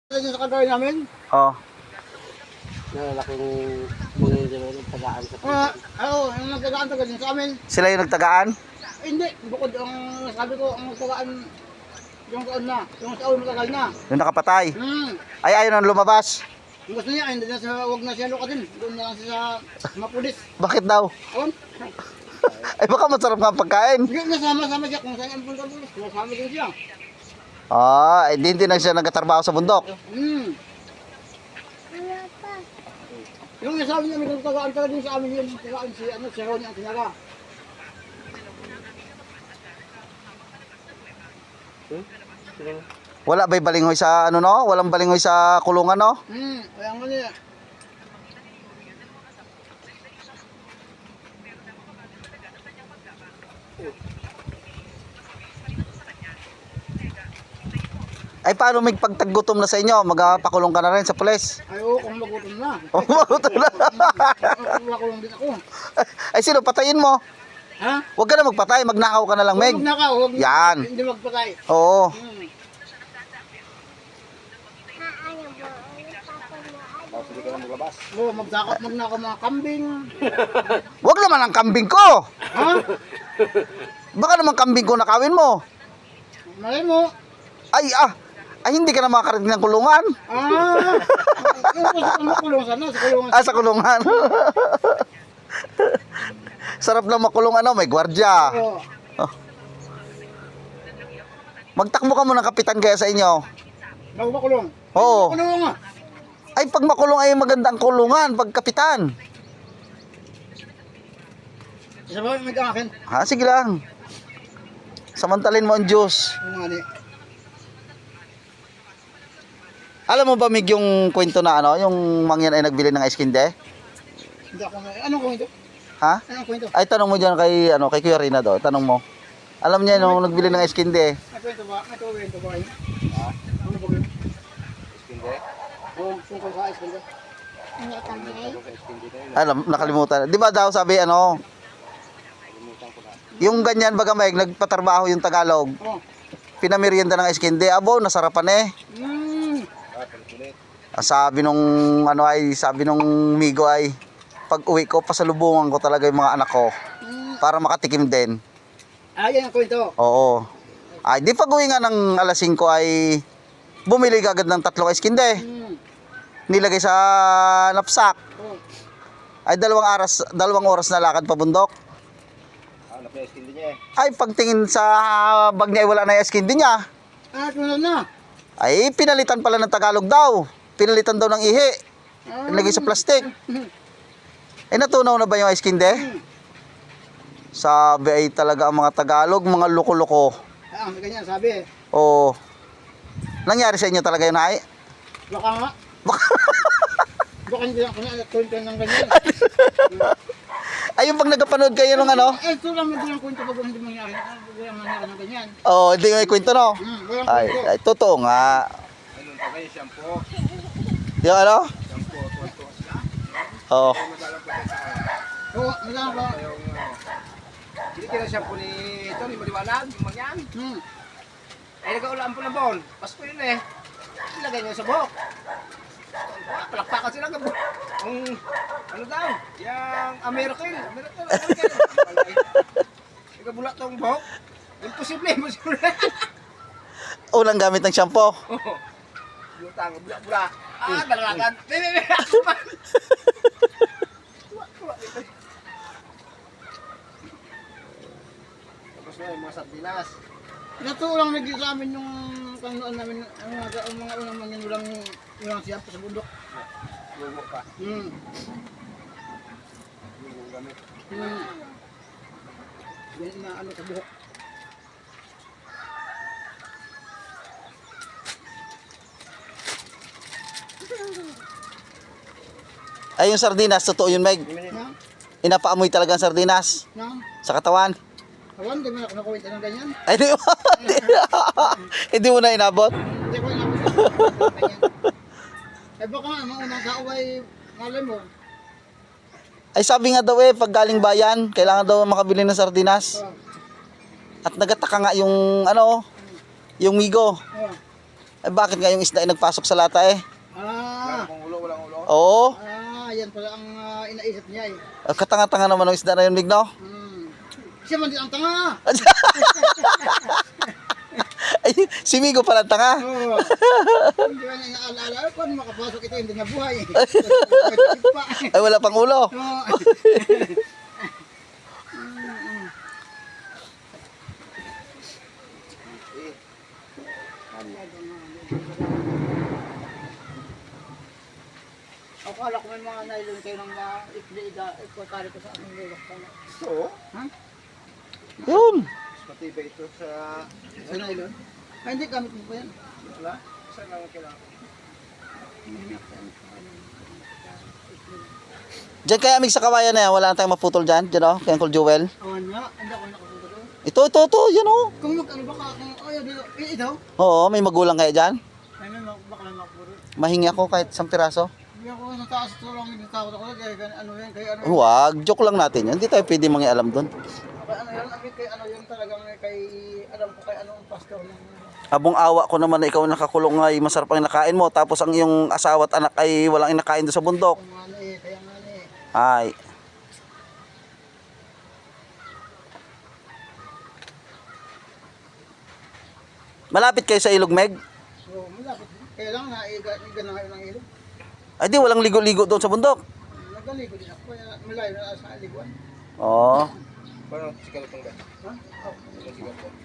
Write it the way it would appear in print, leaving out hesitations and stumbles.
Sa kagawin namin? Oh. Nalaking bungin din ang tagaan sa Oo, yung nagtagaan taga din sa amin. Sila yung nagtagaan? Hindi, bukod ang sabi ko, ang nagtagaan yung taon na, yung taon matagal na. Yung nakapatay? Ay, ayaw nang lumabas. Yung gusto niya, hindi na siya, huwag na siya lukatin. Doon na lang siya mapulis. Bakit daw? Awan? Ay, baka masarap nga ang pagkain. Hindi, nasama-sama siya kung saan ang punta pulis. Nasama din siya. Ah, hindi na siya nagtatrabaho sa bundok. Yung nasabi niya, may nagtagaan taga din sa amin yun. Tagaan si, si Ronnie ang tinaga. Wala ba'y balinghoy sa ano no? Walang balinghoy sa kulungan no? Kaya nga niya. Ay, paano may pagtaggutom na sa inyo? Magpakulong ka na rin sa pulis? Ay, oo, kung magutom na. Oh, magutom na. Makulong din ako. Ay, sino? Patayin mo. Ha? Huwag ka na magpatay. Magnakaw ka na lang, Meg. Huwag na ka, huwag na. Yan. Hindi magpatay. Oo. Sige ka na maglabas. Oo, magsakot magnakaw mga kambing. Huwag naman ang kambing ko. Ha? Baka naman kambing ko nakawin mo. Malay mo. Ay, hindi ka na makakarating ng kulungan. Yung makulong sana, sa kulungan. Sa kulungan. Sarap lang makulong ano, may gwardya. Oo. Oh. Magtakbo ka muna kapitan kaya sa inyo. Bago makulong. Oo. Makulong nga. Ay, pag makulong ay maganda ang kulungan, pag kapitan. Isa ba may akin? Ha, sige lang. Samantalin mo ang Diyos. Oo nga ni. Alam mo ba, Mig, yung kwento na ano, yung mangyan ay nagbili ng ice kinde? Hindi ako may... Anong kwento? Ha? Anong kwento? Ay, tanong mo dyan kay Kuya Rina do. Tanong mo. Alam niya nung nagbili ng ice kinde. May kwento ba? May kwento ba kayo? Ano ba kayo? Iskinde? Oo, tungkol sa ice kwento. Sa iskinde na yun. Alam, nakalimutan. Di ba daw sabi ano, Limutan ko na. yung ganyan baga Meg, nagpatrabaho yung Tagalog. Oo. Pinamerienda ng ice kinde. Abo, nasarapan eh. Palit-ulit. Sabi nung migo ay, pag uwi ko, pasalubungan ko talaga yung mga anak ko para makatikim din. Yan ang kwento. Oo. Ay, di pag uwi nga ng alas 5 ay bumili ka agad ng 3 ice kinde. Nilagay sa napsak. Oo. Ay, 2 oras na lakad pa bundok. Hanap na iskinde niya eh. Ay, pagtingin sa bag niya ay wala na yung ice kinde niya. Tunod na. Ay, pinalitan pala ng Tagalog daw. Pinalitan daw ng ihi. Nilagay sa plastic. Ay, natunaw na ba yung ice kinde? Sabi ay talaga ang mga Tagalog, mga loko-loko. May ganyan sabi eh. Oo. Nangyari sa inyo talaga yun, ay? Baka nga. Baka hindi ako kwento ng ganyan. Ay, yung pag nagpanood kayo ng ano? Ito lang hindi ang kwento pag hindi mangyari. Walang mangyari ng ganyan. Oo, hindi ko ikwento, no? Walang Ay, kwento. ay, totoo nga. Ayun pa kayo, shampoo. Yung ano? Shampoo, tuwan-tuwa siya. Oo. Madalang po sa akin. Oo, magkano ba? Yung, hindi kina shampoo ni ito, ni Maliwanag, yung mangyan. Ay, nag-aulaan po ng bon. Pasko yun eh. Ilagay niyo sa buhok. Palakpakan sila ng buhok. Ano daw? Yung American. Nagabula tong buhok. Imposible. Unang gamit ng shampoo. Butang, bula-bula. Dalagan. Ako man. Tapos na yung mga sardinas. Natulang naging sa amin yung pangnoon namin, ang mga unang manyan, walang siya pa sa bundok. Lumo ka. Lumo gamit. Ganyan na ano sa buhok. Ay, yung sardinas, totoo yun, Meg. Na? Inapaamoy talaga ang sardinas Na? sa katawan. Awan, di mo na nakuwenta ng ganyan. Ay, hindi mo na inabot. Hindi ko inabot ng ganyan. Eh baka nga, mga unang tao ay, malay mo. Ay, sabi nga daw pag galing bayan, kailangan daw makabili ng sardinas. Oh. At nagataka nga yung, yung migo. Oh. Ay, bakit nga yung isda ay nagpasok sa lata eh? Ah, Walang ulo, walang ulo. Oo. yan pala ang inaisip niya eh. Katanga-tanga naman ng isda na yun, Migno. Siya man din ang tanga. Ay, si Migo pala tanga. Oo. Hindi ba niya inaalaala, paano makapasok ito, hindi na buhay. Ay, wala pang ulo. Oo. Akala ko may mga nylon kayo ng mga ikli-ikli ko sa aming lulok. Oo. Ha? Yun. Mas matibay ito sa... Sa nylon? Ay, hindi, gamit mo pa yan. Wala? Saan lang kailangan? Diyan kaya Mig sa kawayan na yan, wala na tayong maputol dyan. Diyan o, kay Uncle Joel. Oo nga, hindi ako nakapunta doon. Ito, yan o. Kung ano ba ka, kung ayaw dito, ito? Oo, may magulang kaya dyan. Ano, baka lang makapuro. Mahingi ako kahit isang piraso. Hindi ako sa taas ito lang, hindi takot ako, kaya ano yan, kaya ano. Huwag, joke lang natin yun. Hindi tayo pwede mangialam doon. Kaya ano yan, kay ano yun talagang kay, alam ko kay anong pastor ng Abong awa ko naman na ikaw nakakulong ay masarap ang nakain mo. Tapos ang iyong asawa at anak ay walang inakain doon sa bundok. kaya nga eh. Ay. Malapit kayo sa Ilog Meg? Oo, malapit. Kaya lang, naiga na ngayon ng ilog. Ay di, walang ligo-ligo doon sa bundok. Nagaligo din ako, kaya malayo na sa liguan. Oo. Paano sigaw itong Ha? Oh. sigaw ito?